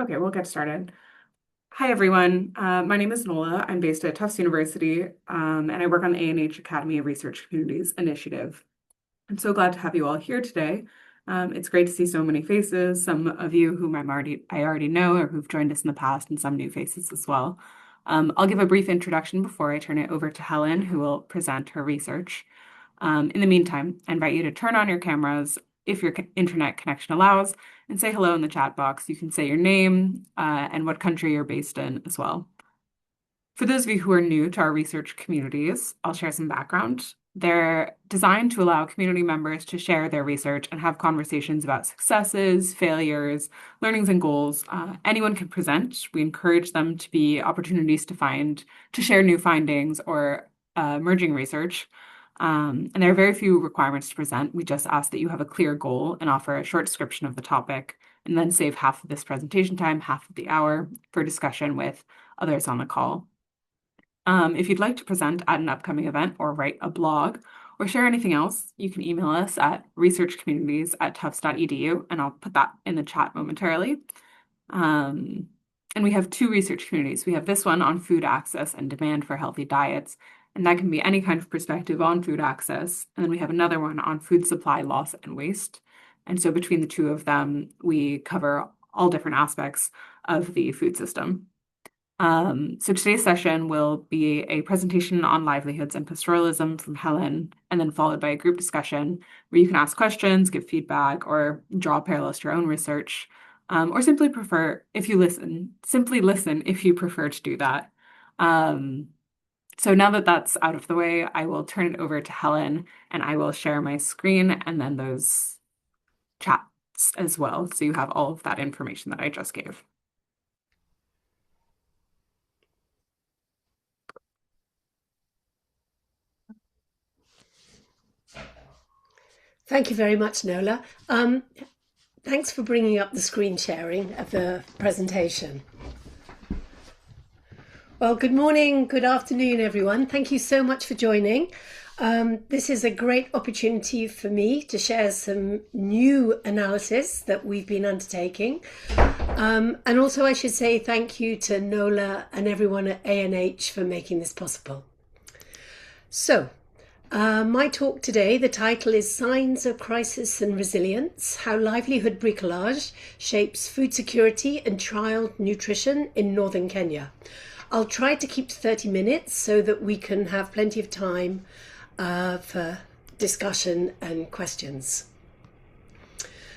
Okay, we'll get started. Hi, everyone. My name is Nola. I'm based at Tufts University, and I work on the A&H Academy Research Communities Initiative. I'm so glad to have you all here today. It's great to see so many faces, some of you whom I already know or who've joined us in the past, and some new faces as well. I'll give a brief introduction before I turn it over to Helen, who will present her research. In the meantime, I invite you to turn on your cameras if your internet connection allows and say hello in the chat box. You can say your name and what country you're based in as well. For those of you who are new to our research communities, I'll share some background. They're designed to allow community members to share their research and have conversations about successes, failures, learnings, and goals. Anyone can present. We encourage them to be opportunities to share new findings or emerging research. And there are very few requirements to present. We just ask that you have a clear goal and offer a short description of the topic, and then save half of this presentation time, half of the hour, for discussion with others on the call. If you'd like to present at an upcoming event or write a blog or share anything else, you can email us at researchcommunities@tufts.edu, and I'll put that in the chat momentarily. And we have two research communities. We have this one on food access and demand for healthy diets, and that can be any kind of perspective on food access. And then we have another one on food supply loss and waste. And so between the two of them, we cover all different aspects of the food system. So today's session will be a presentation on livelihoods and pastoralism from Helen, and then followed by a group discussion where you can ask questions, give feedback, or draw parallels to your own research, or simply listen if you prefer to do that. So now that that's out of the way, I will turn it over to Helen, and I will share my screen and then those chats as well, so you have all of that information that I just gave. Thank you very much, Nola. Thanks for bringing up the screen sharing of the presentation. Well, good morning, good afternoon, everyone. Thank you so much for joining. This is a great opportunity for me to share some new analysis that we've been undertaking. And also I should say thank you to Nola and everyone at A&H for making this possible. So, my talk today, the title is Signs of Crisis and Resilience, How Livelihood Bricolage Shapes Food Security and Child Nutrition in Northern Kenya. I'll try to keep to 30 minutes so that we can have plenty of time for discussion and questions.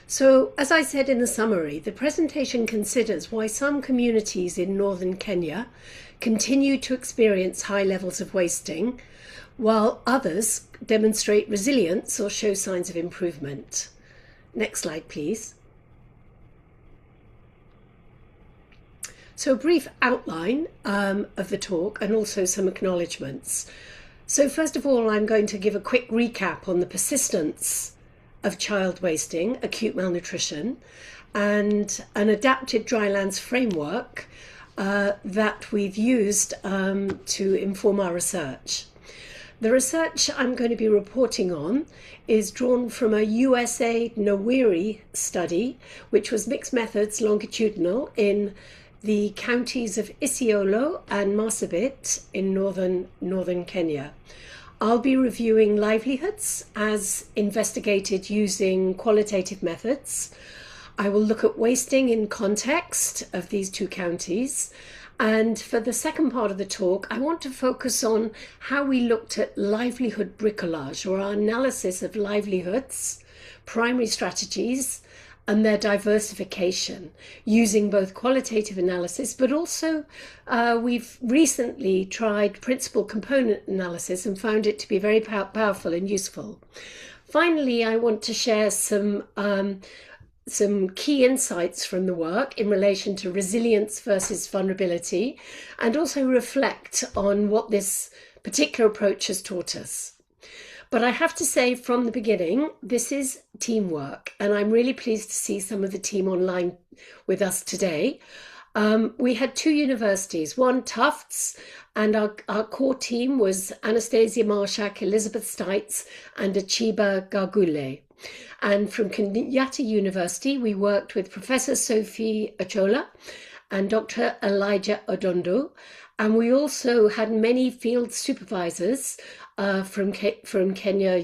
So, as I said in the summary, the presentation considers why some communities in northern Kenya continue to experience high levels of wasting, while others demonstrate resilience or show signs of improvement. Next slide, please. So a brief outline of the talk and also some acknowledgements. So first of all, I'm going to give a quick recap on the persistence of child wasting, acute malnutrition, and an adapted drylands framework that we've used to inform our research. The research I'm going to be reporting on is drawn from a USA Nawiri study, which was mixed methods longitudinal in the counties of Isiolo and Marsabit in northern Kenya. I'll be reviewing livelihoods as investigated using qualitative methods. I will look at wasting in context of these two counties. And for the second part of the talk, I want to focus on how we looked at livelihood bricolage, or our analysis of livelihoods, primary strategies, and their diversification, using both qualitative analysis, but also we've recently tried principal component analysis and found it to be very powerful and useful. Finally, I want to share some key insights from the work in relation to resilience versus vulnerability, and also reflect on what this particular approach has taught us. But I have to say from the beginning, this is teamwork, and I'm really pleased to see some of the team online with us today. We had two universities, one Tufts, and our core team was Anastasia Marshak, Elizabeth Stites, and Achiba Gargule. And from Kenyatta University, we worked with Professor Sophie Achola and Dr. Elijah Odondo. And we also had many field supervisors from Kenyatta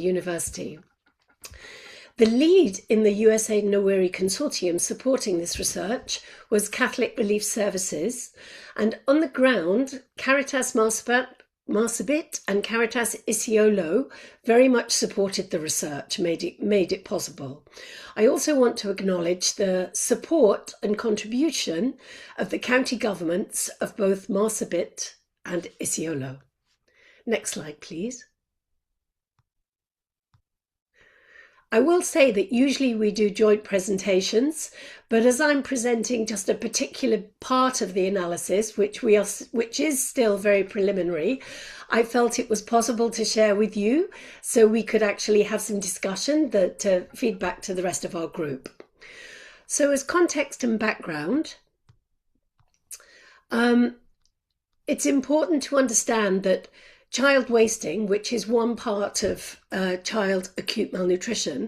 University. The lead in the USAID Nawiri consortium supporting this research was Catholic Relief Services, and on the ground, Caritas Marsabit and Caritas Isiolo very much supported the research, made it possible. I also want to acknowledge the support and contribution of the county governments of both Marsabit and Isiolo. Next slide, please. I will say that usually we do joint presentations, but as I'm presenting just a particular part of the analysis, which is still very preliminary, I felt it was possible to share with you so we could actually have some discussion to feed back to the rest of our group. So as context and background, it's important to understand that child wasting, which is one part of child acute malnutrition,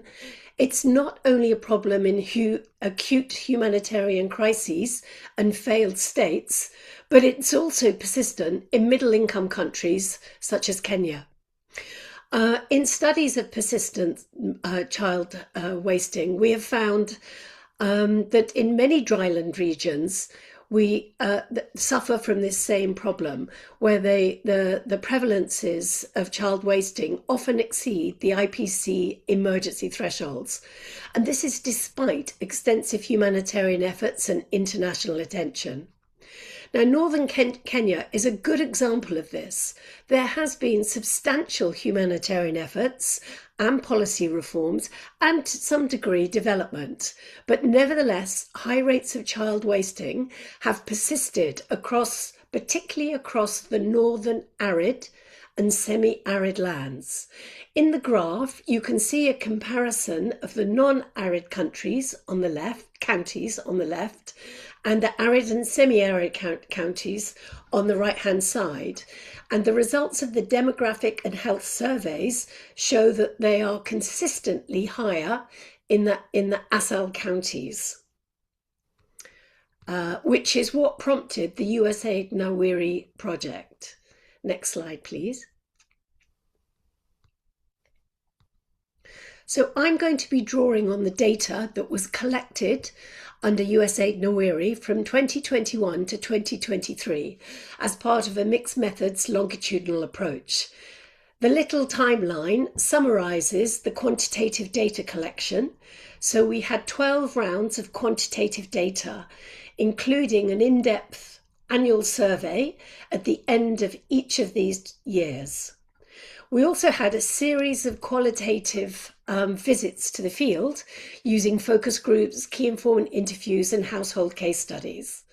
it's not only a problem in acute humanitarian crises and failed states, but it's also persistent in middle-income countries such as Kenya. In studies of persistent child wasting, we have found that in many dryland regions, we suffer from this same problem, where the prevalences of child wasting often exceed the IPC emergency thresholds. And this is despite extensive humanitarian efforts and international attention. Now, northern Kenya is a good example of this. There has been substantial humanitarian efforts and policy reforms and to some degree development, but nevertheless, high rates of child wasting have persisted particularly across the northern arid and semi-arid lands. In the graph, you can see a comparison of the non-arid counties on the left, and the arid and semi-arid counties on the right-hand side. And the results of the demographic and health surveys show that they are consistently higher in the ASAL counties, which is what prompted the USAID Nawiri project. Next slide, please. So I'm going to be drawing on the data that was collected under USAID Nawiri from 2021 to 2023 as part of a mixed methods longitudinal approach. The little timeline summarizes the quantitative data collection. So we had 12 rounds of quantitative data, including an in-depth annual survey at the end of each of these years. We also had a series of qualitative visits to the field using focus groups, key informant interviews, and household case studies.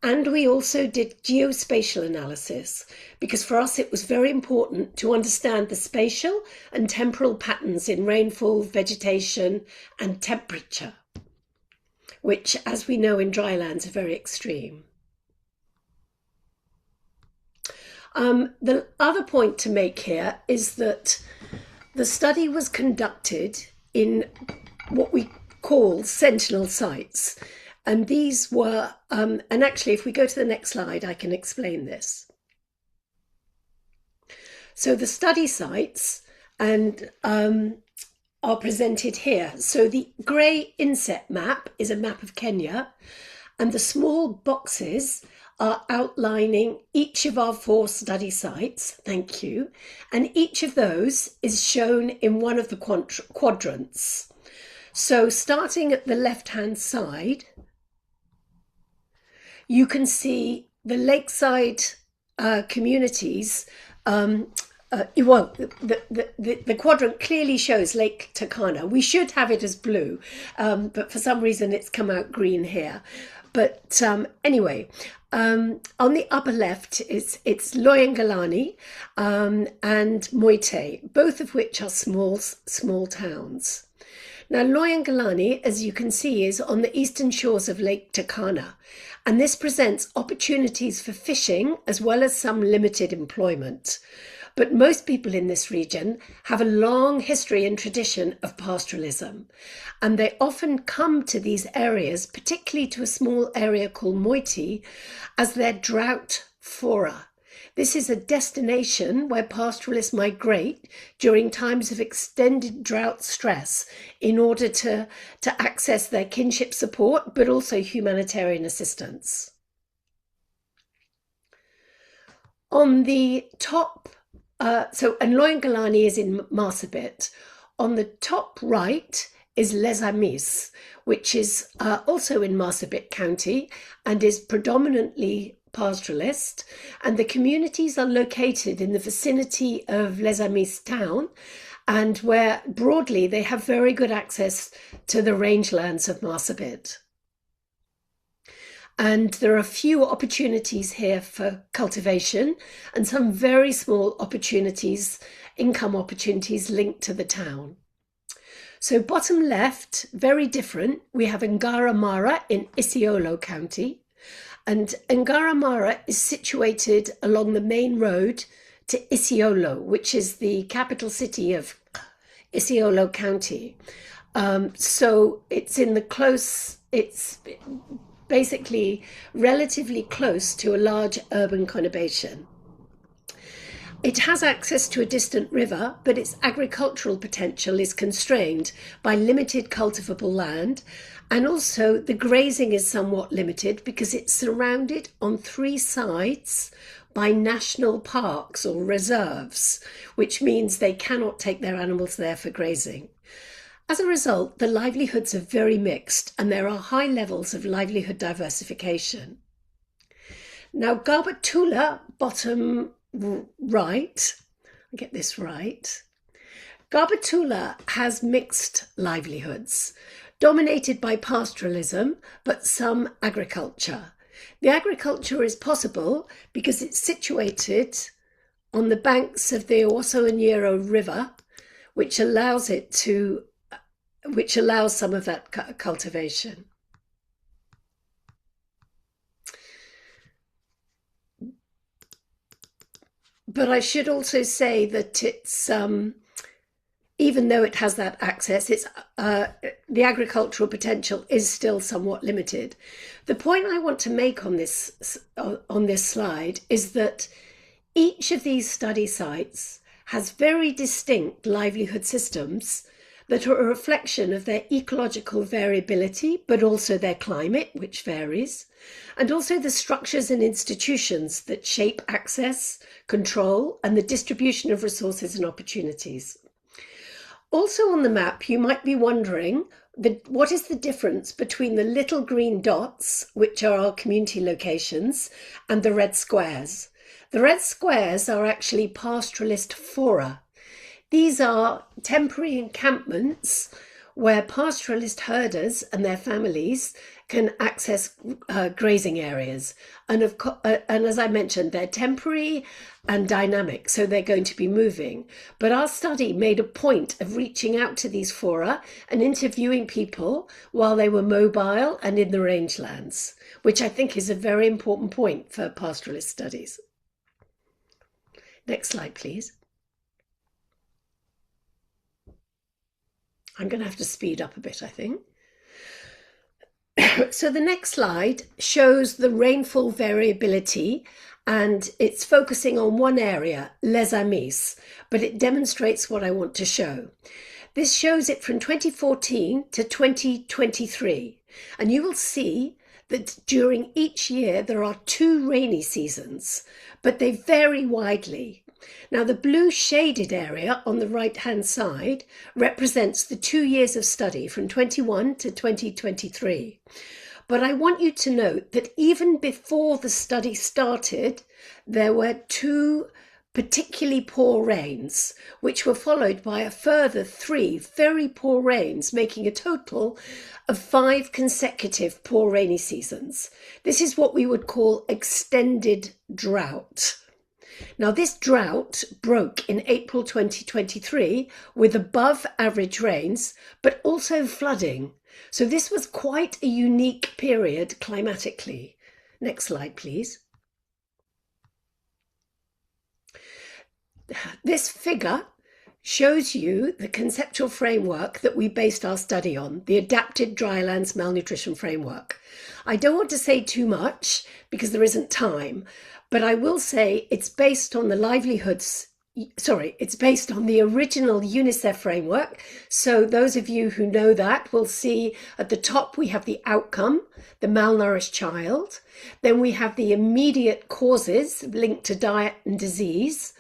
And we also did geospatial analysis, because for us it was very important to understand the spatial and temporal patterns in rainfall, vegetation, and temperature, which, as we know in drylands, are very extreme. The other point to make here is that the study was conducted in what we call sentinel sites. And these were, and actually, if we go to the next slide, I can explain this. So the study sites are presented here. So the grey inset map is a map of Kenya, and the small boxes are outlining each of our 4 study sites, thank you, and each of those is shown in one of the quadrants. So starting at the left-hand side, you can see the lakeside communities. The quadrant clearly shows Lake Turkana. We should have it as blue, but for some reason it's come out green here. But anyway, on the upper left, it's Loyangalani and Moite, both of which are small towns. Now, Loyangalani, as you can see, is on the eastern shores of Lake Turkana, and this presents opportunities for fishing as well as some limited employment. But most people in this region have a long history and tradition of pastoralism, and they often come to these areas, particularly to a small area called Moiti, as their drought fora. This is a destination where pastoralists migrate during times of extended drought stress in order to access their kinship support, but also humanitarian assistance. On the top, and Loyangalani is in Marsabit. On the top right is Les Amis, which is also in Marsabit County and is predominantly pastoralist, and the communities are located in the vicinity of Les Amis town, and where broadly they have very good access to the rangelands of Marsabit. And there are a few opportunities here for cultivation and some very small opportunities, income opportunities linked to the town. So bottom left, very different, we have Ngaramara in Isiolo County. And Ngaramara is situated along the main road to Isiolo, which is the capital city of Isiolo County. So it's basically relatively close to a large urban conurbation. It has access to a distant river, but its agricultural potential is constrained by limited cultivable land, and also the grazing is somewhat limited because it's surrounded on 3 sides by national parks or reserves, which means they cannot take their animals there for grazing. As a result, the livelihoods are very mixed and there are high levels of livelihood diversification. Now, Garbatula, bottom right, I'll get this right. Garbatula has mixed livelihoods, dominated by pastoralism, but some agriculture. The agriculture is possible because it's situated on the banks of the Owasso-Nyiro River, which allows some of that cultivation. But I should also say that it's, even though it has that access, it's the agricultural potential is still somewhat limited. The point I want to make on this slide is that each of these study sites has very distinct livelihood systems that are a reflection of their ecological variability, but also their climate, which varies, and also the structures and institutions that shape access, control, and the distribution of resources and opportunities. Also on the map, you might be wondering, what is the difference between the little green dots, which are our community locations, and the red squares? The red squares are actually pastoralist fora. These are temporary encampments where pastoralist herders and their families can access grazing areas. And as I mentioned, they're temporary and dynamic, so they're going to be moving. But our study made a point of reaching out to these fora and interviewing people while they were mobile and in the rangelands, which I think is a very important point for pastoralist studies. Next slide, please. I'm going to have to speed up a bit, I think. So the next slide shows the rainfall variability, and it's focusing on one area, Les Amis, but it demonstrates what I want to show. This shows it from 2014 to 2023, and you will see that during each year there are 2 rainy seasons, but they vary widely. Now, the blue shaded area on the right-hand side represents the 2 years of study from 21 to 2023. But I want you to note that even before the study started, there were 2 particularly poor rains, which were followed by a further 3 very poor rains, making a total of 5 consecutive poor rainy seasons. This is what we would call extended drought. Now, this drought broke in April 2023 with above average rains, but also flooding. So this was quite a unique period climatically. Next slide, please. this figure shows you the conceptual framework that we based our study on, the adapted drylands malnutrition framework. I don't want to say too much because there isn't time, but I will say it's based on the livelihoods. Sorry, it's based on the original UNICEF framework. So those of you who know that will see at the top we have the outcome, the malnourished child. Then we have the immediate causes linked to diet and disease.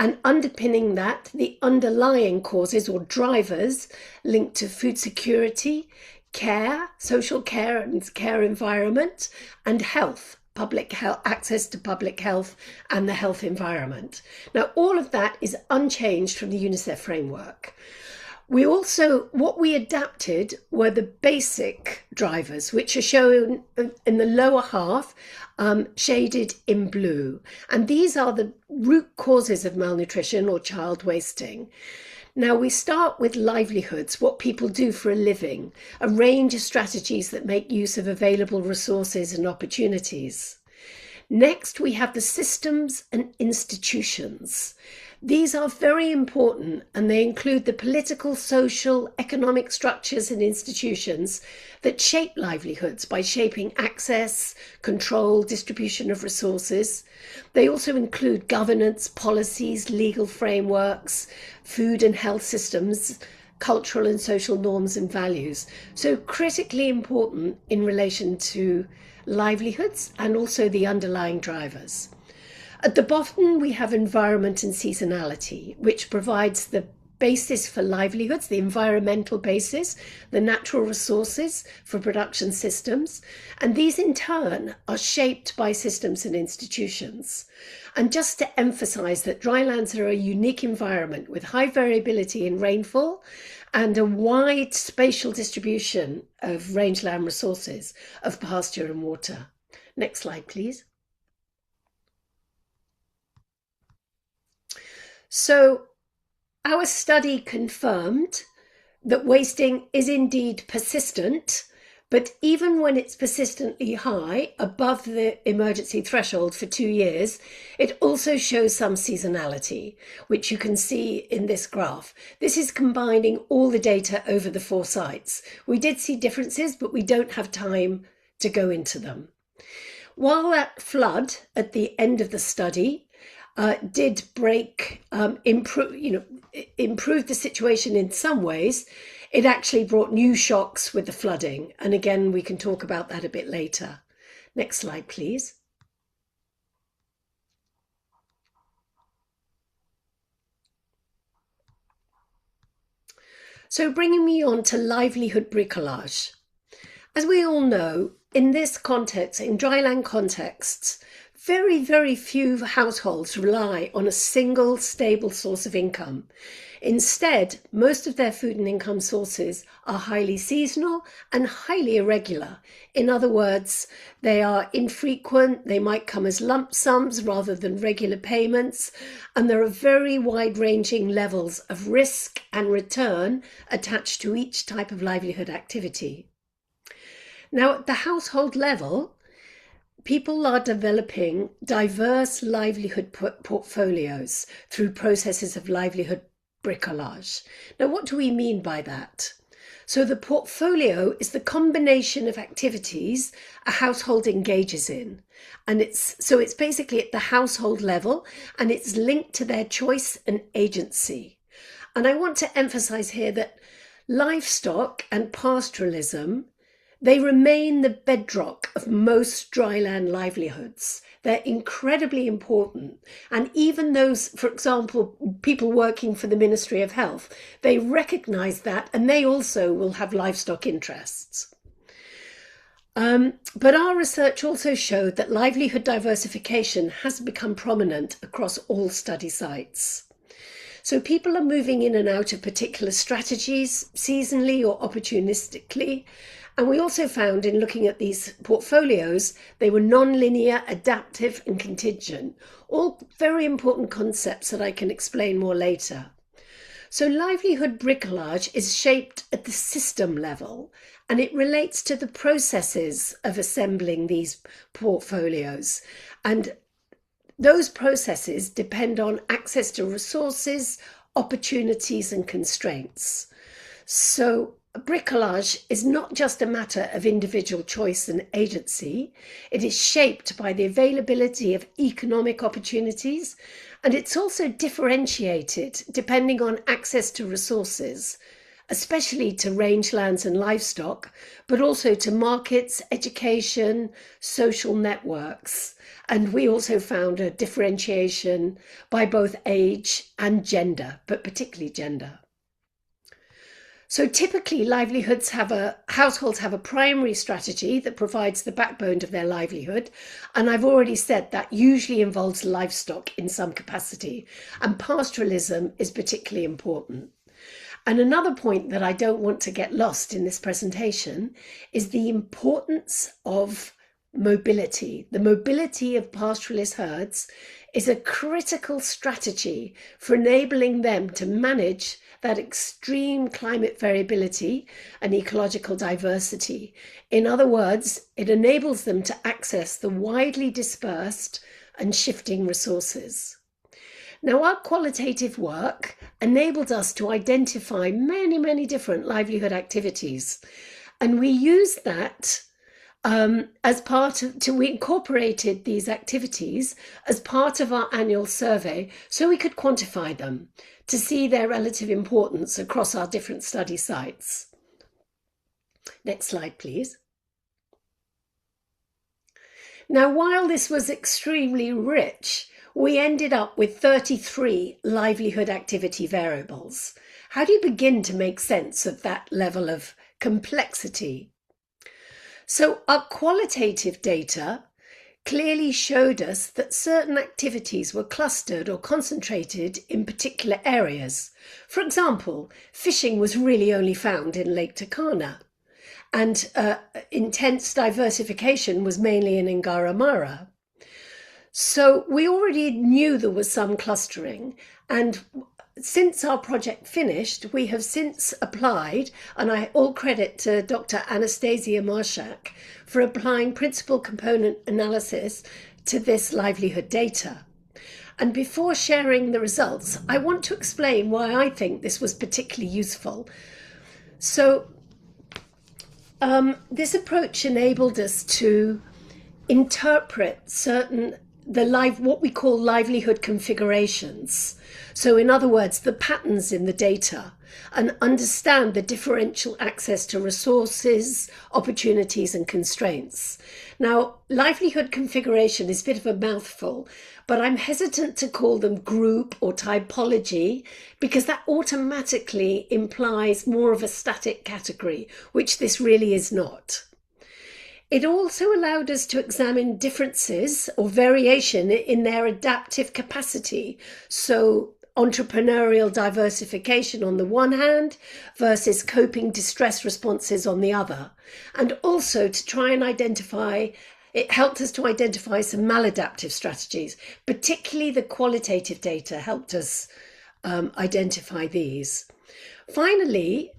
And underpinning that, the underlying causes or drivers linked to food security, care, social care and care environment, and health, public health, access to public health and the health environment. Now, all of that is unchanged from the UNICEF framework. What we adapted were the basic drivers, which are shown in the lower half, shaded in blue. And these are the root causes of malnutrition or child wasting. Now we start with livelihoods, what people do for a living, a range of strategies that make use of available resources and opportunities. Next, we have the systems and institutions. These are very important and they include the political, social, economic structures and institutions that shape livelihoods by shaping access, control, distribution of resources. They also include governance, policies, legal frameworks, food and health systems, cultural and social norms and values. So critically important in relation to livelihoods and also the underlying drivers. At the bottom, we have environment and seasonality, which provides the basis for livelihoods, the environmental basis, the natural resources for production systems. And these in turn are shaped by systems and institutions. And just to emphasize that drylands are a unique environment with high variability in rainfall and a wide spatial distribution of rangeland resources of pasture and water. Next slide, please. So our study confirmed that wasting is indeed persistent, but even when it's persistently high, above the emergency threshold for 2 years, it also shows some seasonality, which you can see in this graph. This is combining all the data over the 4 sites. We did see differences, but we don't have time to go into them. While that flood at the end of the study did improve the situation in some ways, it actually brought new shocks with the flooding. And again, we can talk about that a bit later. Next slide, please. So bringing me on to livelihood bricolage. As we all know, in this context, in dryland contexts, very, very few households rely on a single stable source of income. Instead, most of their food and income sources are highly seasonal and highly irregular. In other words, they are infrequent, they might come as lump sums rather than regular payments, and there are very wide-ranging levels of risk and return attached to each type of livelihood activity. Now, at the household level, people are developing diverse livelihood portfolios through processes of livelihood bricolage. Now, what do we mean by that? So the portfolio is the combination of activities a household engages in. And it's basically at the household level, and it's linked to their choice and agency. And I want to emphasize here that livestock and pastoralism, they remain the bedrock of most dryland livelihoods. They're incredibly important. And even those, for example, people working for the Ministry of Health, they recognize that, and they also will have livestock interests. But our research also showed that livelihood diversification has become prominent across all study sites. So people are moving in and out of particular strategies, seasonally or opportunistically. And we also found in looking at these portfolios, they were non-linear, adaptive and contingent, all very important concepts that I can explain more later. So livelihood bricolage is shaped at the system level, and it relates to the processes of assembling these portfolios. And those processes depend on access to resources, opportunities, and constraints. So bricolage is not just a matter of individual choice and agency. It is shaped by the availability of economic opportunities, and it's also differentiated depending on access to resources, especially to rangelands and livestock, but also to markets, education, social networks. And we also found a differentiation by both age and gender, but particularly gender. So typically households have a primary strategy that provides the backbone of their livelihood. And I've already said that usually involves livestock in some capacity, and pastoralism is particularly important. And another point that I don't want to get lost in this presentation is the importance of mobility. The mobility of pastoralist herds is a critical strategy for enabling them to manage that extreme climate variability and ecological diversity. In other words, it enables them to access the widely dispersed and shifting resources. Now, our qualitative work enabled us to identify many different livelihood activities, and we used that we incorporated these activities as part of our annual survey so we could quantify them to see their relative importance across our different study sites. Next slide, please. Now, while this was extremely rich, we ended up with 33 livelihood activity variables. How do you begin to make sense of that level of complexity? So our qualitative data clearly showed us that certain activities were clustered or concentrated in particular areas. For example, fishing was really only found in Lake Turkana, and intense diversification was mainly in Ngaramara. So we already knew there was some clustering, and since our project finished, we have since applied, and all credit to Dr. Anastasia Marshak for applying principal component analysis to this livelihood data. And before sharing the results, I want to explain why I think this was particularly useful. So this approach enabled us to interpret what we call livelihood configurations. So in other words, the patterns in the data, and understand the differential access to resources, opportunities, and constraints. Now, livelihood configuration is a bit of a mouthful, but I'm hesitant to call them group or typology because that automatically implies more of a static category, which this really is not. It also allowed us to examine differences or variation in their adaptive capacity. So entrepreneurial diversification on the one hand versus coping distress responses on the other. And also to try and it helped us to identify some maladaptive strategies, particularly the qualitative data helped us identify these. Finally,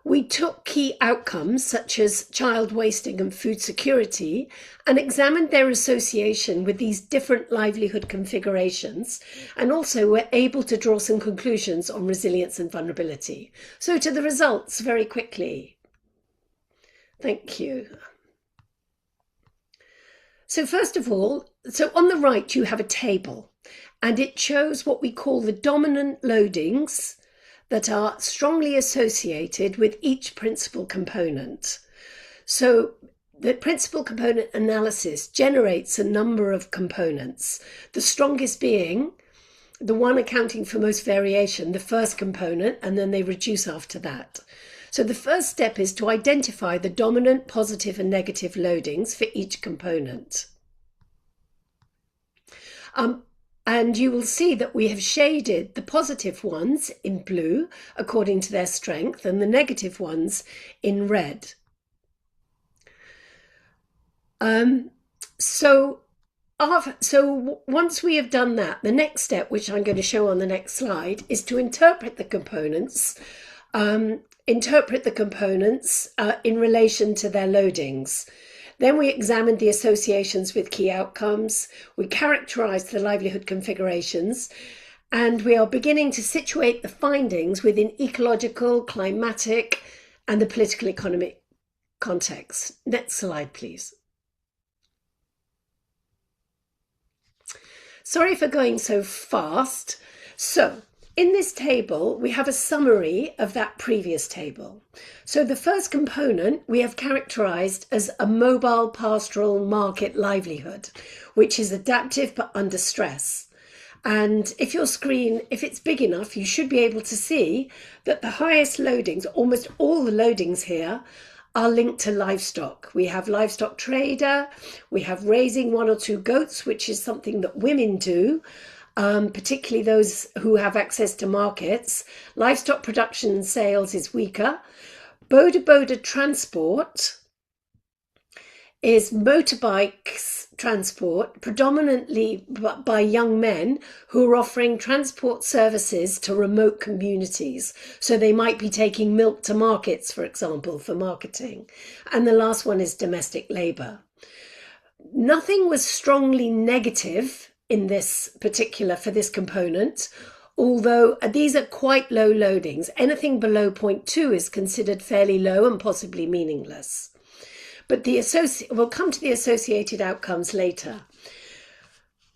we took key outcomes such as child wasting and food security and examined their association with these different livelihood configurations, and also were able to draw some conclusions on resilience and vulnerability. So to the results very quickly. Thank you. So first of all, on the right you have a table, and it shows what we call the dominant loadings that are strongly associated with each principal component. So the principal component analysis generates a number of components, the strongest being the one accounting for most variation, the first component, and then they reduce after that. So the first step is to identify the dominant positive and negative loadings for each component. And you will see that we have shaded the positive ones in blue according to their strength and the negative ones in red. So once we have done that, the next step, which I'm going to show on the next slide, is to interpret the components in relation to their loadings. Then we examined the associations with key outcomes. We characterized the livelihood configurations, and we are beginning to situate the findings within ecological, climatic, and the political economic context. Next slide, please. Sorry for going so fast. So, in this table, we have a summary of that previous table. So the first component we have characterized as a mobile pastoral market livelihood, which is adaptive but under stress. And if your screen, if it's big enough, you should be able to see that the highest loadings, almost all the loadings here, are linked to livestock. We have livestock trader, we have raising one or two goats, which is something that women do, particularly those who have access to markets. Livestock production and sales is weaker. Boda transport is motorbikes transport, predominantly by young men who are offering transport services to remote communities. So they might be taking milk to markets, for example, for marketing. And the last one is domestic labour. Nothing was strongly negative in this particular, for this component, although these are quite low loadings. Anything below 0.2 is considered fairly low and possibly meaningless. But we'll come to the associated outcomes later.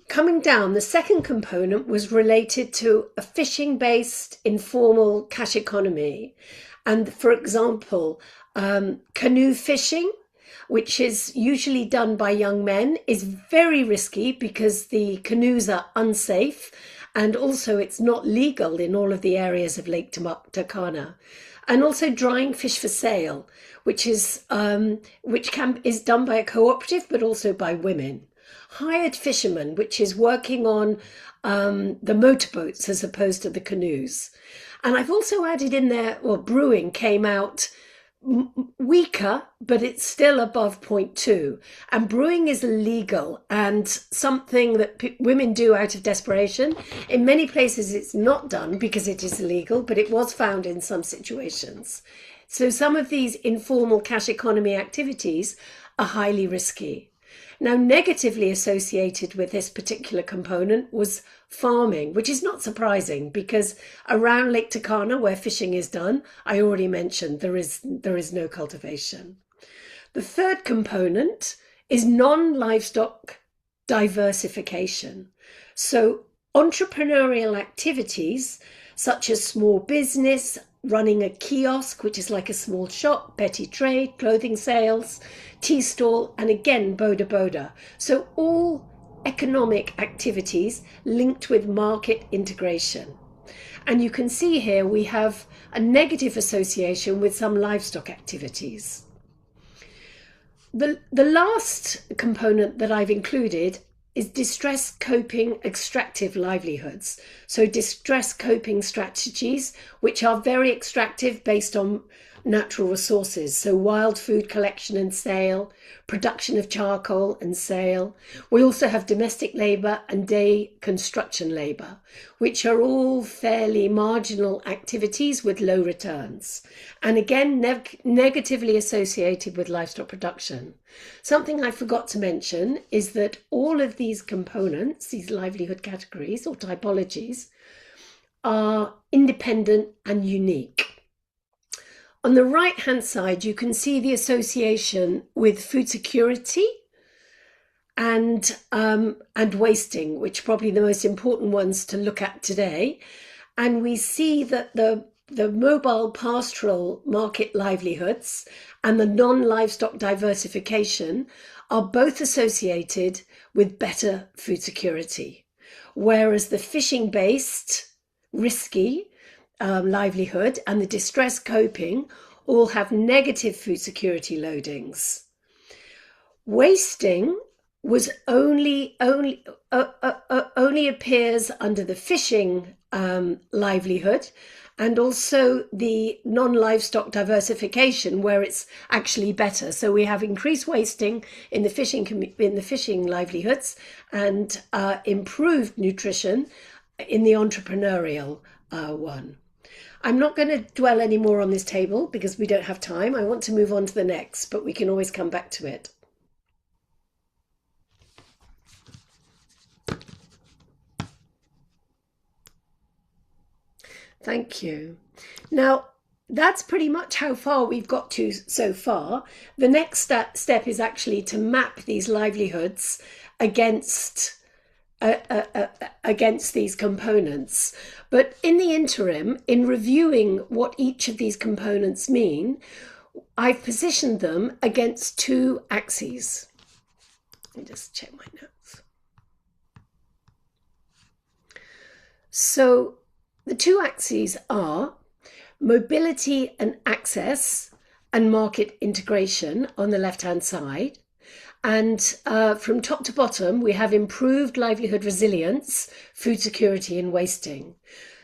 Coming down, the second component was related to a fishing-based informal cash economy. And for example, canoe fishing, which is usually done by young men, is very risky because the canoes are unsafe, and also it's not legal in all of the areas of Lake Turkana. And also drying fish for sale, which is done by a cooperative, but also by women. Hired fishermen, which is working on the motorboats as opposed to the canoes. And I've also added in there, well, brewing came out weaker, but it's still above 0.2. And brewing is illegal and something that women do out of desperation. In many places it's not done because it is illegal, but it was found in some situations. So some of these informal cash economy activities are highly risky. Now, negatively associated with this particular component was farming, which is not surprising because around Lake Turkana, where fishing is done, I already mentioned there is no cultivation. The third component is non-livestock diversification. So entrepreneurial activities such as small business, running a kiosk, which is like a small shop, petty trade, clothing sales, tea stall, and again, boda. So all economic activities linked with market integration. And you can see here we have a negative association with some livestock activities. The last component that I've included is distress coping extractive livelihoods. So distress coping strategies, which are very extractive based on natural resources. So wild food collection and sale, production of charcoal and sale. We also have domestic labour and day construction labour, which are all fairly marginal activities with low returns. And again, negatively associated with livestock production. Something I forgot to mention is that all of these components, these livelihood categories or typologies, are independent and unique. On the right-hand side, you can see the association with food security and wasting, which are probably the most important ones to look at today. And we see that the mobile pastoral market livelihoods and the non-livestock diversification are both associated with better food security, whereas the fishing-based risky livelihood and the distress coping all have negative food security loadings. Wasting was only appears under the fishing livelihood, and also the non-livestock diversification, where it's actually better. So we have increased wasting in the fishing livelihoods and improved nutrition in the entrepreneurial one. I'm not going to dwell any more on this table because we don't have time. I want to move on to the next, but we can always come back to it. Thank you. Now, that's pretty much how far we've got to so far. The next step is actually to map these livelihoods against against these components. But in the interim, in reviewing what each of these components mean, I've positioned them against two axes. Let me just check my notes. So the two axes are mobility and access and market integration on the left-hand side. And from top to bottom, we have improved livelihood resilience, food security and wasting.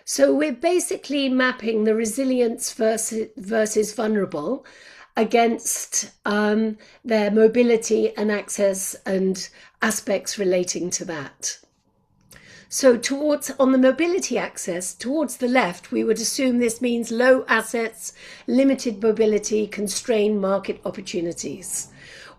So we're basically mapping the resilience versus vulnerable against their mobility and access and aspects relating to that. So on the mobility axis, towards the left, we would assume this means low assets, limited mobility, constrained market opportunities.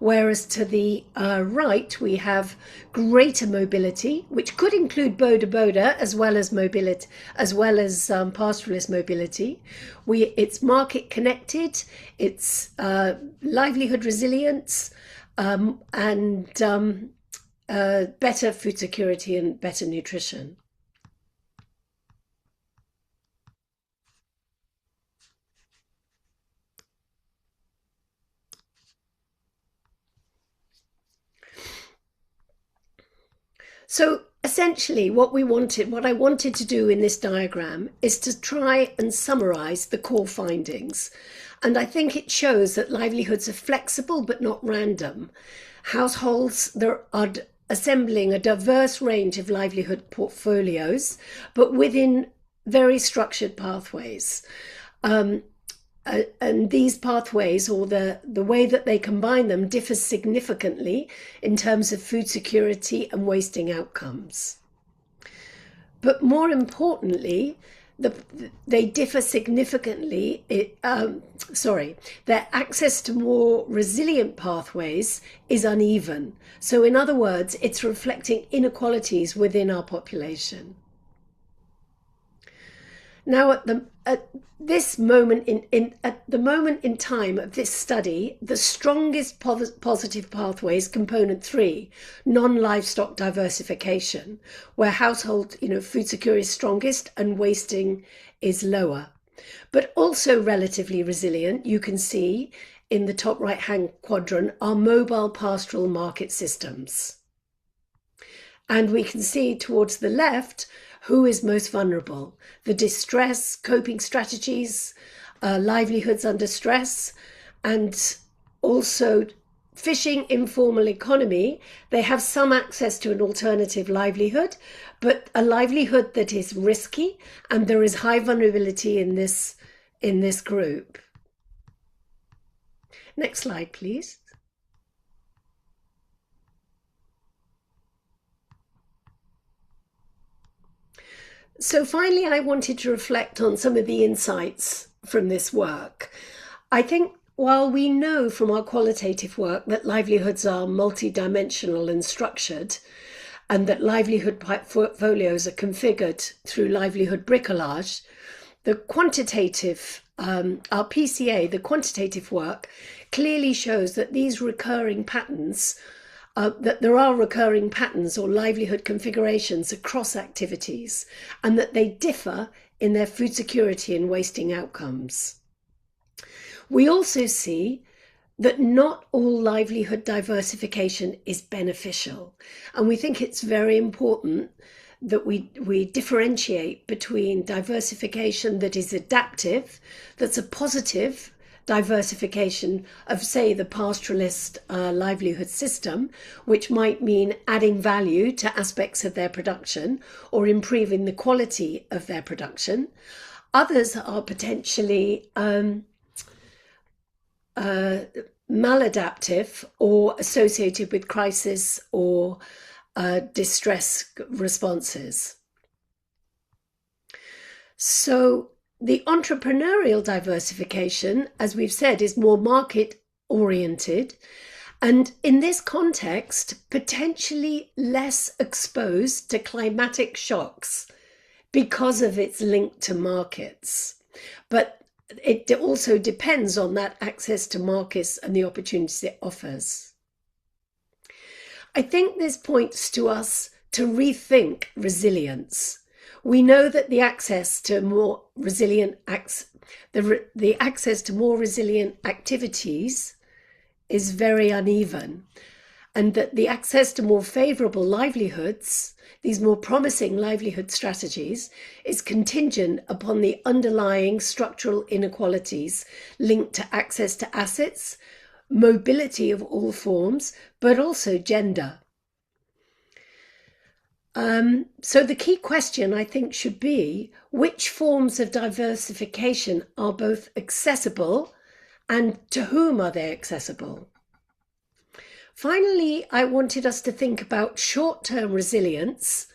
Whereas to the right, we have greater mobility, which could include boda as well as mobility, as well as pastoralist mobility. It's market connected, it's livelihood resilience, and better food security and better nutrition. So essentially what I wanted to do in this diagram is to try and summarize the core findings. And I think it shows that livelihoods are flexible but not random. Households are assembling a diverse range of livelihood portfolios, but within very structured pathways. And these pathways, or the way that they combine them, differs significantly in terms of food security and wasting outcomes. But more importantly, they differ significantly. Their access to more resilient pathways is uneven. So in other words, it's reflecting inequalities within our population. Now, at the moment in time of this study, the strongest positive pathway is component 3, non-livestock diversification, where household food security is strongest and wasting is lower. But also relatively resilient, you can see in the top right-hand quadrant, are mobile pastoral market systems. And we can see towards the left who is most vulnerable: the distress, coping strategies, livelihoods under stress, and also fishing, informal economy. They have some access to an alternative livelihood, but a livelihood that is risky, and there is high vulnerability in this group. Next slide, please. So finally, I wanted to reflect on some of the insights from this work. I think while we know from our qualitative work that livelihoods are multidimensional and structured, and that livelihood portfolios are configured through livelihood bricolage, the quantitative, our PCA, the quantitative work, clearly shows that these recurring patterns, that there are recurring patterns or livelihood configurations across activities, and that they differ in their food security and wasting outcomes. We also see that not all livelihood diversification is beneficial, and we think it's very important that we differentiate between diversification that is adaptive, that's a positive diversification of, say, the pastoralist livelihood system, which might mean adding value to aspects of their production or improving the quality of their production. Others are potentially maladaptive or associated with crisis or distress responses. So the entrepreneurial diversification, as we've said, is more market oriented, and in this context, potentially less exposed to climatic shocks because of its link to markets. But it also depends on that access to markets and the opportunities it offers. I think this points to us to rethink resilience. We know that the access to more resilient the access to more resilient activities is very uneven, and that the access to more favourable livelihoods, these more promising livelihood strategies, is contingent upon the underlying structural inequalities linked to access to assets, mobility of all forms, but also gender. So the key question, I think, should be which forms of diversification are both accessible and to whom are they accessible? Finally, I wanted us to think about short-term resilience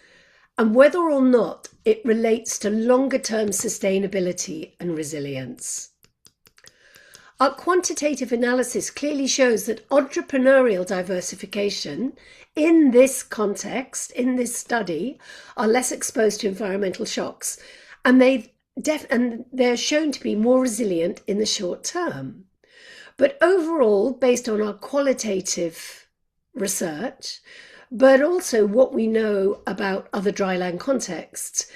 and whether or not it relates to longer-term sustainability and resilience. Our quantitative analysis clearly shows that entrepreneurial diversification in this context, in this study, are less exposed to environmental shocks, and they're shown to be more resilient in the short term. But overall, based on our qualitative research, but also what we know about other dryland contexts,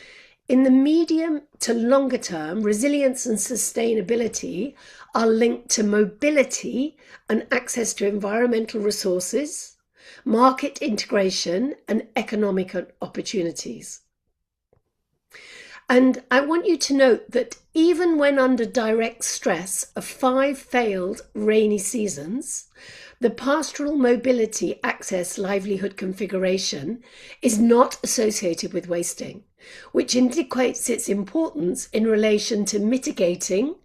in the medium to longer term, resilience and sustainability are linked to mobility and access to environmental resources, market integration, and economic opportunities. And I want you to note that even when under direct stress of 5 failed rainy seasons, the pastoral mobility access livelihood configuration is not associated with wasting, which indicates its importance in relation to mitigating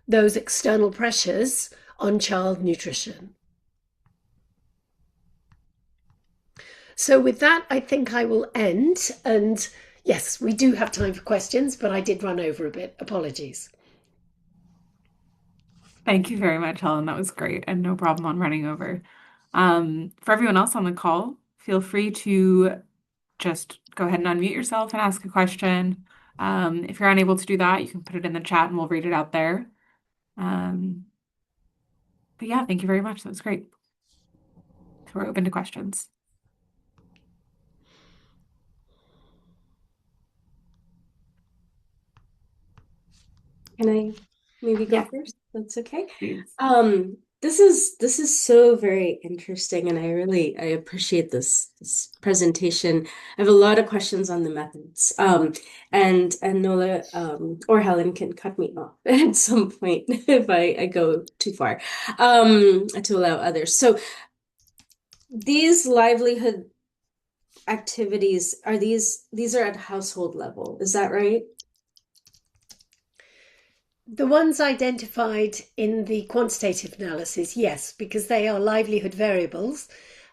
those external pressures on child nutrition. So with that, I think I will end. And yes, we do have time for questions, but I did run over a bit. Apologies. Thank you very much, Helen. That was great, and no problem on running over. For everyone else on the call, feel free to just go ahead and unmute yourself and ask a question. If you're unable to do that, you can put it in the chat and we'll read it out there. But yeah, thank you very much. That was great. So we're open to questions. Can I maybe go Yeah, first? That's okay. please. This is so very interesting, and I appreciate this presentation. I have a lot of questions on the methods. And Nola or Helen can cut me off at some point if I go too far to allow others. So these livelihood activities are these are at household level, is that right? The ones identified in the quantitative analysis, yes, because they are livelihood variables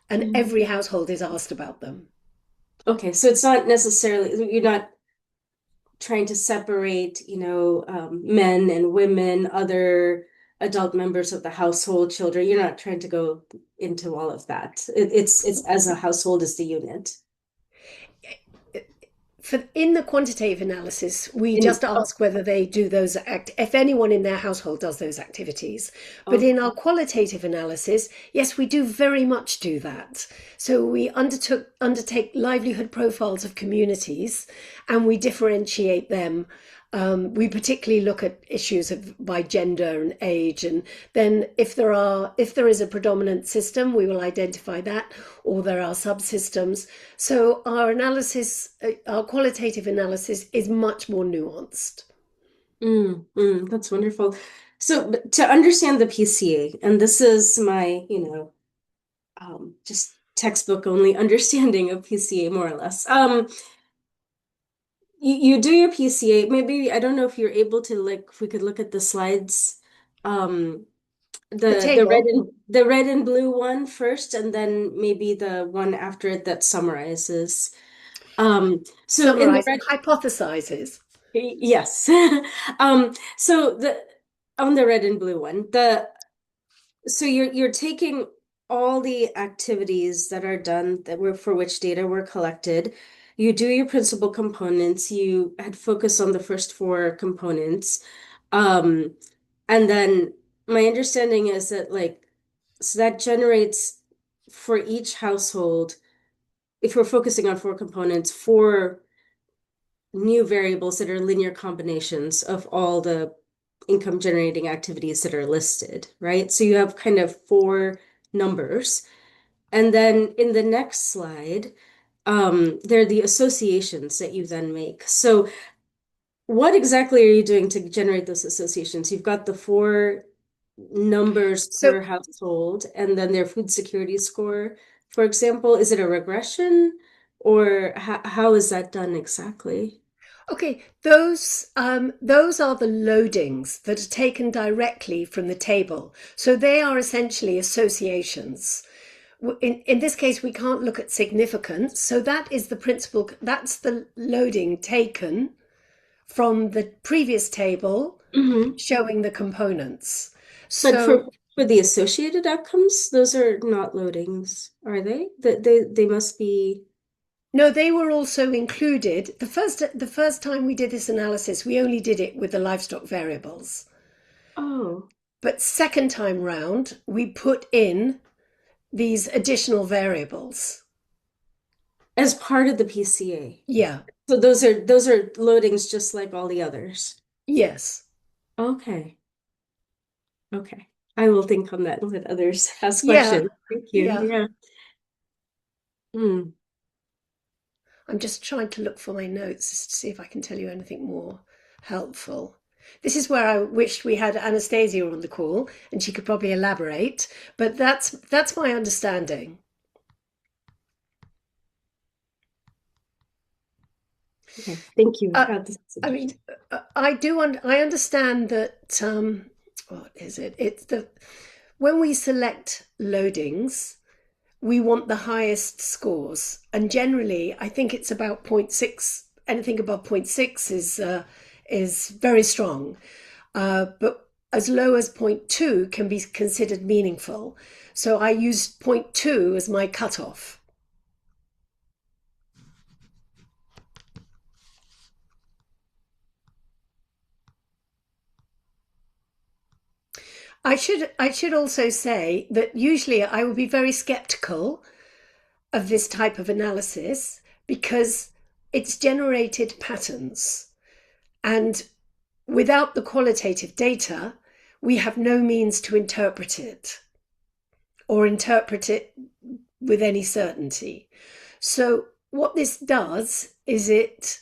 and every household is asked about them. Okay, so it's not necessarily, you're not trying to separate, men and women, other adult members of the household, children. You're not trying to go into all of that. It's as a household as the unit. In the quantitative analysis, we just ask whether they do those if anyone in their household does those activities. But in our qualitative analysis, yes, we do very much do that. So we undertake livelihood profiles of communities and we differentiate them. We particularly look at issues by gender and age, and then if there is a predominant system, we will identify that, or there are subsystems. So our qualitative analysis is much more nuanced. That's wonderful. So to understand the PCA, and this is my, just textbook only understanding of PCA, more or less. You do your PCA. Maybe I don't know if you're able to if we could look at the slides. The red and blue one first, and then maybe the one after it that summarizes. So in the red, hypothesizes. yes. So on the red and blue one, so you're taking all the activities that are done for which data were collected, you do your principal components. You had focused on the first four components. Um, and then my understanding is that like, so that generates for each household, if we're focusing on four components, four new variables that are linear combinations of all the income generating activities that are listed, right? So you have kind of four numbers. And then in the next slide, there are the associations that you then make. So what exactly are you doing to generate those associations? You've got the four numbers So, per household and then their food security score. For example, is it a regression or how is that done exactly? okay, those are the loadings that are taken directly from the table. So they are essentially associations. In this case, we can't look at significance. So that is the principal, that's the loading taken from the previous table Mhm. showing the components. But So for the associated outcomes, those are not loadings, are they? They must be. no, they were also included. The first time we did this analysis, we only did it with the livestock variables. Oh, But second time round, we put in these additional variables. as part of the PCA. Yeah, So those are loadings just like all the others. yes. Okay. Okay. I will think on that and let others ask Yeah, questions. Thank you. yeah. Yeah. Hmm. I'm just trying to look for my notes to see if I can tell you anything more helpful. This is where I wished we had Anastasia on the call and she could probably elaborate, but that's my understanding. Okay. Thank you. Uh, This is I interesting. mean, I understand that what is it? It's the when we select loadings, we want the highest scores, and generally, I think it's about zero point 0.6. Anything above zero point 0.6 is very strong, but as low as zero point 0.2 can be considered meaningful. So I use zero point 0.2 as my cutoff. I should also say that usually I will be very skeptical of this type of analysis because it's generated patterns, and without the qualitative data, we have no means to interpret it or interpret it with any certainty. So what this does is it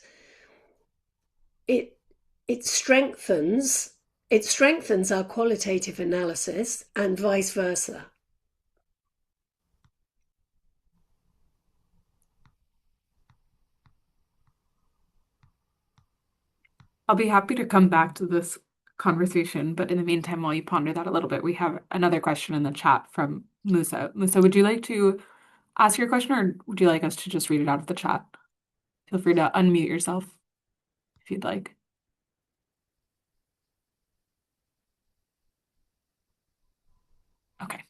it strengthens it strengthens our qualitative analysis and vice versa. I'll be happy to come back to this conversation, but in the meantime, while you ponder that a little bit, we have another question in the chat from Musa. Musa, would you like to ask your question or would you like us to just read it out of the chat? Feel free to unmute yourself if you'd like. Okay.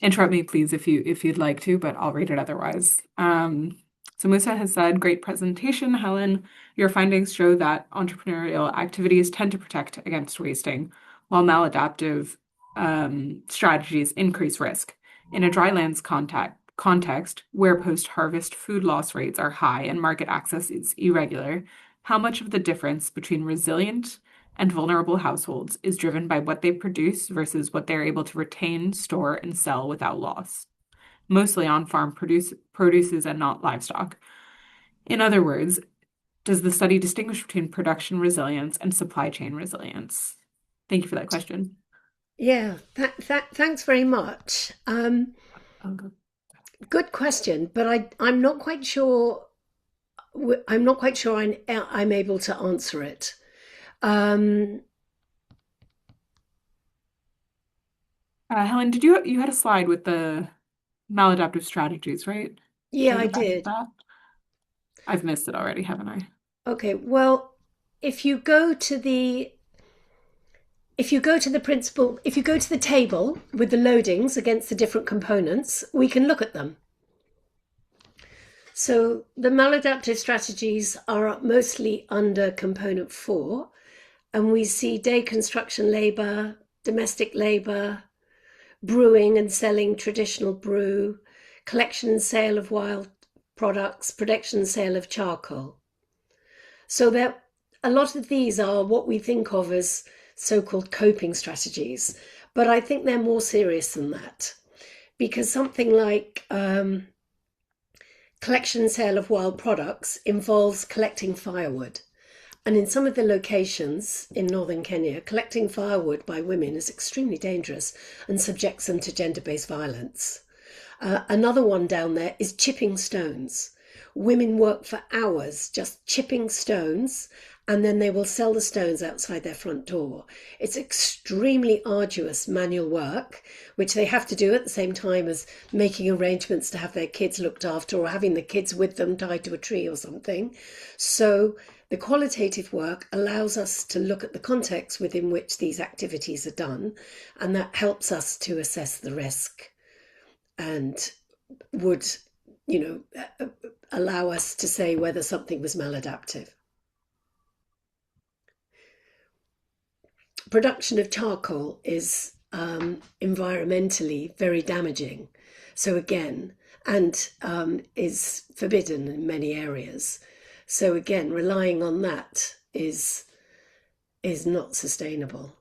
Interrupt me, please, if you'd like to, but I'll read it otherwise. So Musa has said, great presentation, Helen. Your findings show that entrepreneurial activities tend to protect against wasting, while maladaptive strategies increase risk. In a drylands context, where post-harvest food loss rates are high and market access is irregular, how much of the difference between resilient and vulnerable households is driven by what they produce versus what they're able to retain, store, and sell without loss, mostly on-farm produces and not livestock. In other words, does the study distinguish between production resilience and supply chain resilience? Thank you for that question. Yeah, thanks very much. I'll go. Good question, but I'm not quite sure. I'm not quite sure I'm able to answer it. Um, Helen, did you had a slide with the maladaptive strategies, right? yeah, Can we I go back to did. that? I've missed it already, haven't I? Okay, well, if you go to the principle, if you go to the table with the loadings against the different components, we can look at them. So the maladaptive strategies are mostly under component 4, and we see day construction labour, domestic labour, brewing and selling traditional brew, collection and sale of wild products, production and sale of charcoal. So there, a lot of these are what we think of as so-called coping strategies, but I think they're more serious than that, because something like collection and sale of wild products involves collecting firewood. And in some of the locations in northern Kenya, collecting firewood by women is extremely dangerous and subjects them to gender-based violence. Another one down there is chipping stones. Women work for hours just chipping stones, and then they will sell the stones outside their front door. It's extremely arduous manual work, which they have to do at the same time as making arrangements to have their kids looked after or having the kids with them tied to a tree or something. So the qualitative work allows us to look at the context within which these activities are done, and that helps us to assess the risk and would, allow us to say whether something was maladaptive. Production of charcoal is environmentally very damaging. So again, and is forbidden in many areas. So again, relying on that is not sustainable.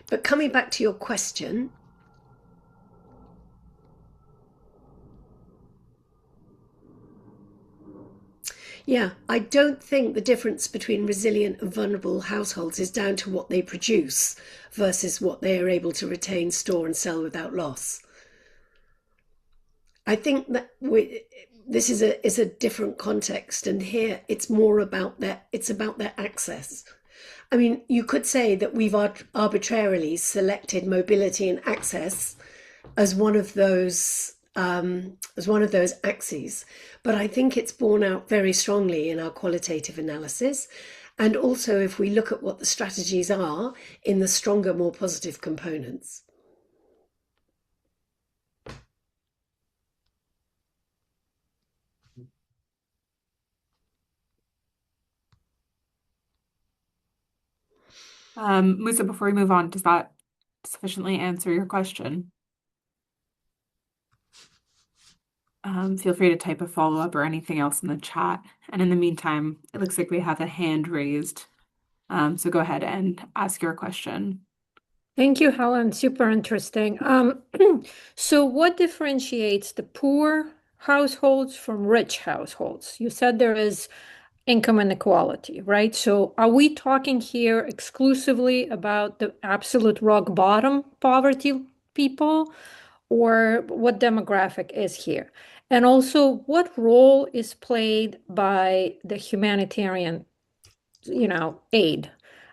But coming back to your question, yeah, I don't think the difference between resilient and vulnerable households is down to what they produce versus what they are able to retain, store, and sell without loss. I think that this is a different context, and here it's more about their access. I mean, you could say that we've arbitrarily selected mobility and access as one of those axes, but I think it's borne out very strongly in our qualitative analysis, and also if we look at what the strategies are in the stronger, more positive components. Musa, before we move on, does that sufficiently answer your question? Feel free to type a follow-up or anything else in the chat. And in the meantime, it looks like we have a hand raised. So go ahead and ask your question. Thank you, Helen. Super interesting. So what differentiates the poor households from rich households? You said there is income inequality, right? So are we talking here exclusively about the absolute rock bottom poverty people, or what demographic is here? And also, what role is played by the humanitarian, aid?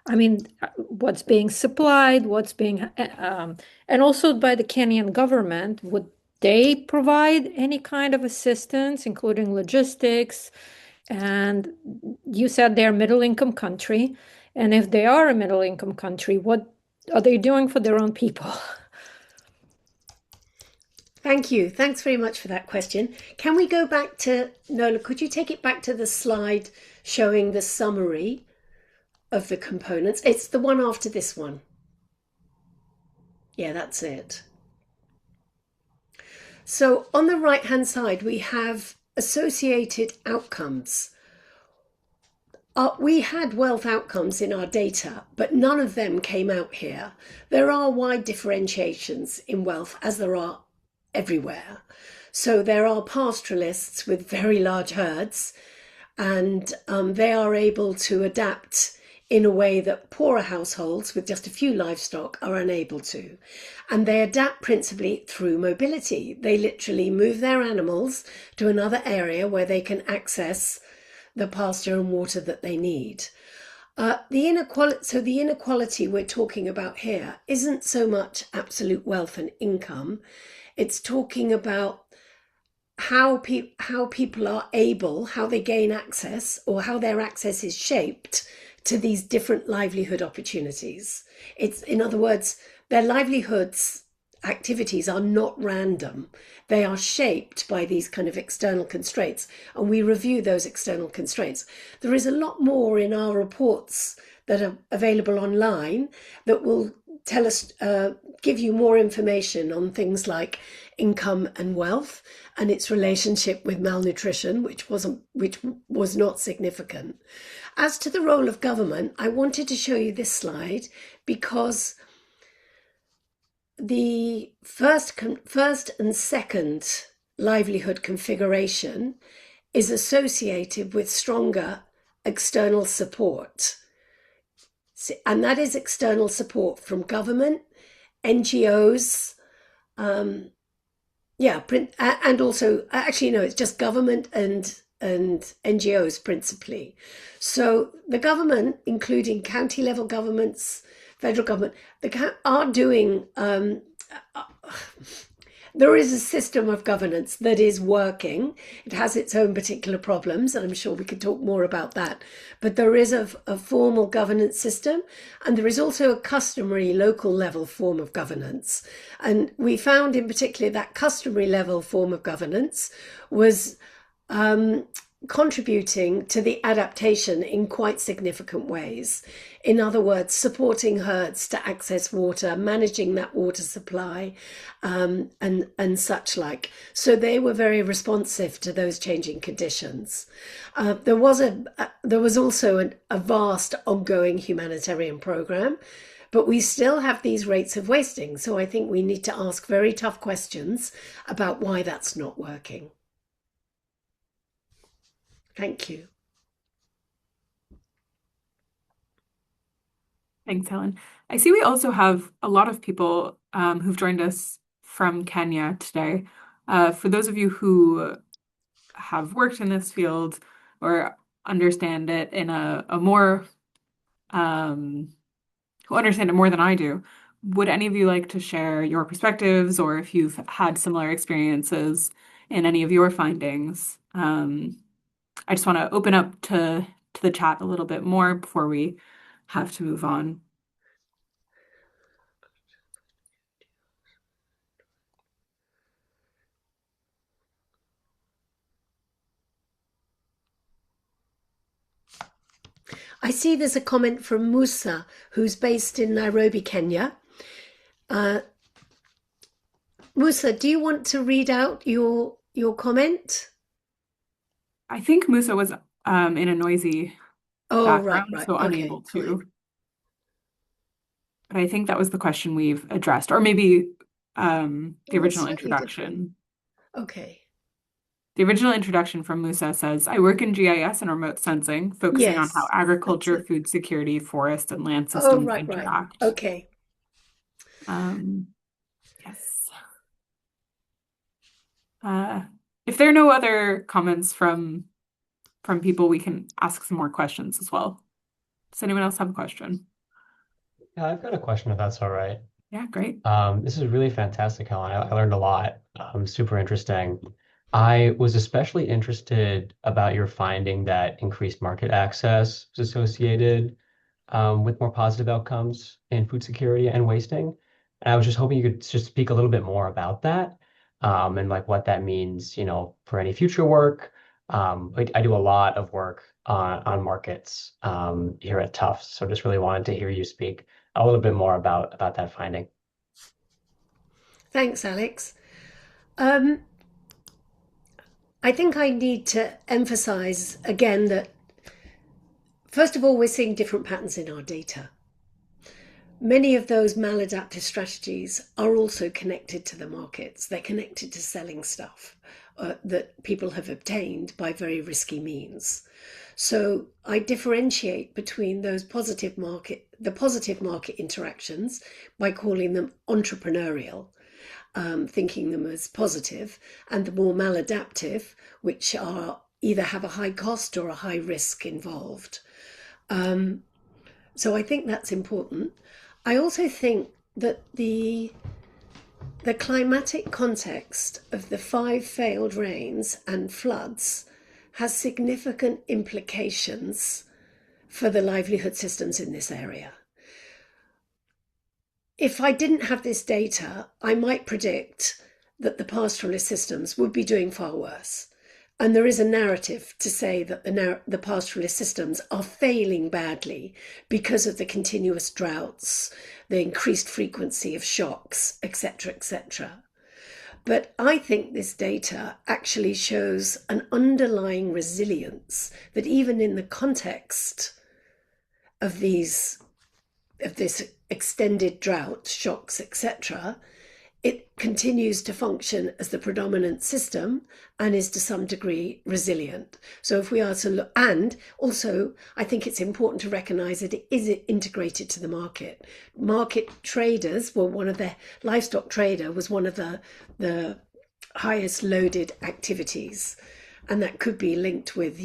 I mean, what's being supplied, and also by the Kenyan government, would they provide any kind of assistance, including logistics? And you said they're a middle-income country. And if they are a middle-income country, what are they doing for their own people? Thank you. Thanks very much for that question. Can we go back to, Nola, could you take it back to the slide showing the summary of the components? It's the one after this one. Yeah, that's it. So on the right-hand side, we have associated outcomes. We had wealth outcomes in our data, but none of them came out here. There are wide differentiations in wealth, as there are everywhere. So there are pastoralists with very large herds, and they are able to adapt in a way that poorer households with just a few livestock are unable to. And they adapt principally through mobility. They literally move their animals to another area where they can access the pasture and water that they need. The inequality we're talking about here isn't so much absolute wealth and income. It's talking about how people are able, how they gain access, or how their access is shaped to these different livelihood opportunities. It's, in other words, their livelihoods activities are not random. They are shaped by these kind of external constraints, and we review those external constraints. There is a lot more in our reports that are available online that will tell us, give you more information on things like income and wealth and its relationship with malnutrition, which was not significant. As to the role of government, I wanted to show you this slide because the first and second livelihood configuration is associated with stronger external support. And that is external support from government, NGOs, and also, actually, no, it's just government and NGOs principally. So the government, including county level governments, federal government, are doing, there is a system of governance that is working. It has its own particular problems, and I'm sure we could talk more about that. But there is a formal governance system, and there is also a customary local level form of governance. And we found in particular that customary level form of governance was contributing to the adaptation in quite significant ways. In other words, supporting herds to access water, managing that water supply, and such like. So they were very responsive to those changing conditions. There was also a vast ongoing humanitarian program, but we still have these rates of wasting. So I think we need to ask very tough questions about why that's not working. Thank you. Thanks, Helen. I see we also have a lot of people who've joined us from Kenya today. For those of you who have worked in this field or understand it in a more who understand it more than I do, would any of you like to share your perspectives, or if you've had similar experiences in any of your findings? I just want to open up to the chat a little bit more before we have to move on. I see there's a comment from Musa, who's based in Nairobi, Kenya. Musa, do you want to read out your comment? I think Musa was in a noisy background, right. so Okay, unable to. fine. But I think that was the question we've addressed, or maybe the It was original slightly introduction. different. Okay. The original introduction from Musa says, I work in GIS and remote sensing, focusing on how Yes, agriculture, that's it. food security, forest, and land Oh, systems right. interact. Okay. Yes. If there are no other comments from people, we can ask some more questions as well. Does anyone else have a question? Yeah, I've got a question if that's all right. Yeah, great. This is really fantastic, Helen. I learned a lot. Super interesting. I was especially interested about your finding that increased market access was associated with more positive outcomes in food security and wasting. And I was just hoping you could just speak a little bit more about that, and like what that means, for any future work. I do a lot of work on markets here at Tufts, so just really wanted to hear you speak a little bit more about that finding. Thanks, Alex. I think I need to emphasize again that, first of all, we're seeing different patterns in our data. Many of those maladaptive strategies are also connected to the markets. They're connected to selling stuff that people have obtained by very risky means. So I differentiate between the positive market interactions by calling them entrepreneurial, thinking them as positive, and the more maladaptive, which are either have a high cost or a high risk involved. So I think that's important. I also think that the climatic context of the 5 failed rains and floods has significant implications for the livelihood systems in this area. if I didn't have this data, I might predict that the pastoralist systems would be doing far worse. And there is a narrative to say that the pastoralist systems are failing badly because of the continuous droughts, the increased frequency of shocks, etc., etc. But I think this data actually shows an underlying resilience that even in the context of this extended drought, shocks, etc., it continues to function as the predominant system and is to some degree resilient. So if we are to look, and also I think it's important to recognize that it is integrated to the market. Market traders were one of the livestock trader was one of the highest loaded activities. And that could be linked with,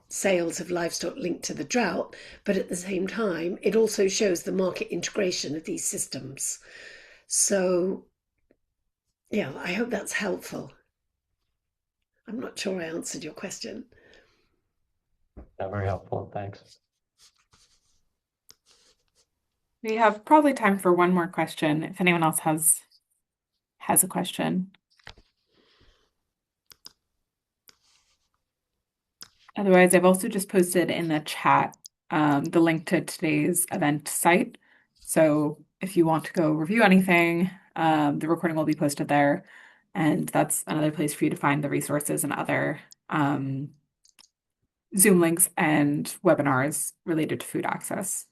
sales of livestock linked to the drought. But at the same time, it also shows the market integration of these systems. So, yeah, I hope that's helpful. I'm not sure I answered your question. Very helpful. Thanks. We have probably time for one more question if anyone else has a question. Otherwise, I've also just posted in the chat the link to today's event site. So if you want to go review anything, the recording will be posted there. And that's another place for you to find the resources and other Zoom links and webinars related to food access.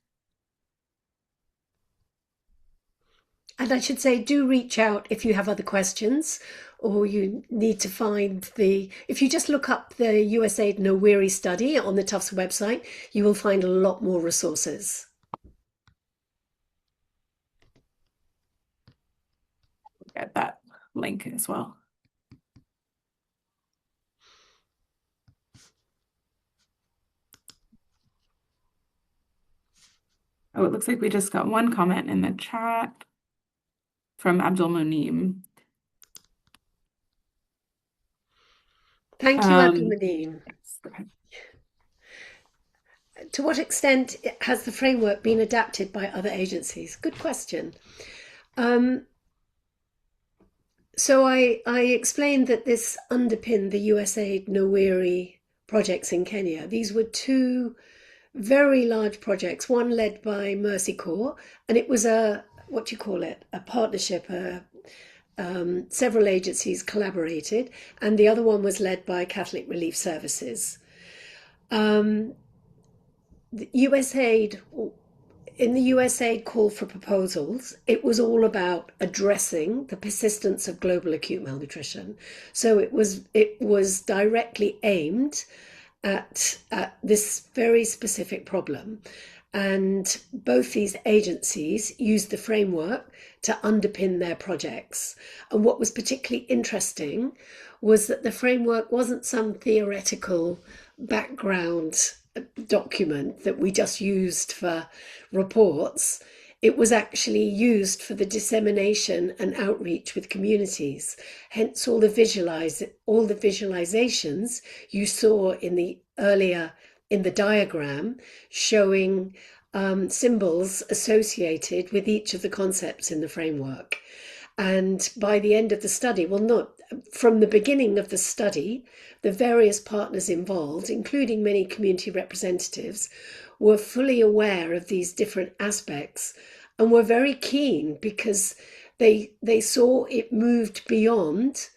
And I should say, do reach out if you have other questions or you need to find if you just look up the USAID No Weary study on the Tufts website, you will find a lot more resources. Get that link as well. Oh, it looks like we just got one comment in the chat from Abdul Munim. Thank you, Abdul Munim. Okay. To what extent has the framework been adapted by other agencies? Good question. So I explained that this underpinned the USAID No Weary projects in Kenya. These were two very large projects, one led by Mercy Corps, and it was a partnership. Several agencies collaborated, and the other one was led by Catholic Relief Services. The USAID, in the USAID call for proposals, it was all about addressing the persistence of global acute malnutrition. So it was directly aimed at this very specific problem. And both these agencies used the framework to underpin their projects. And what was particularly interesting was that the framework wasn't some theoretical background document that we just used for reports. It was actually used for the dissemination and outreach with communities. Hence all the visualizations you saw in the diagram showing symbols associated with each of the concepts in the framework. And by the end of the study, from the beginning of the study, the various partners involved, including many community representatives, were fully aware of these different aspects and were very keen because they saw it moved beyond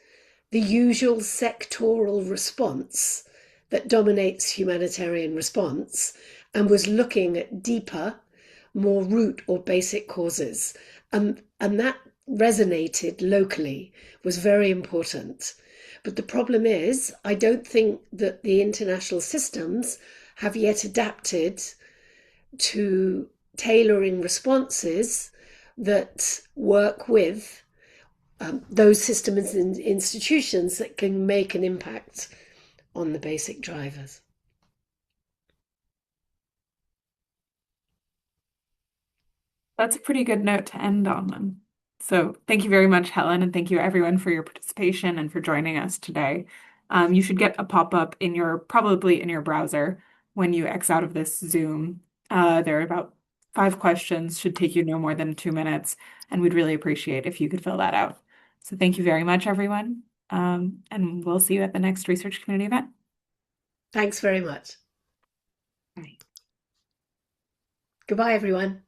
the usual sectoral response that dominates humanitarian response and was looking at deeper, more root or basic causes. And that resonated locally, was very important. But the problem is, I don't think that the international systems have yet adapted to tailoring responses that work with those systems and institutions that can make an impact on the basic drivers. That's a pretty good note to end on then. So thank you very much, Helen, and thank you everyone for your participation and for joining us today. You should get a pop-up probably in your browser when you X out of this Zoom. There are about 5 questions should take you no more than 2 minutes, and we'd really appreciate if you could fill that out. So thank you very much, everyone, and we'll see you at the next research community event. Thanks very much. Bye. Goodbye, everyone.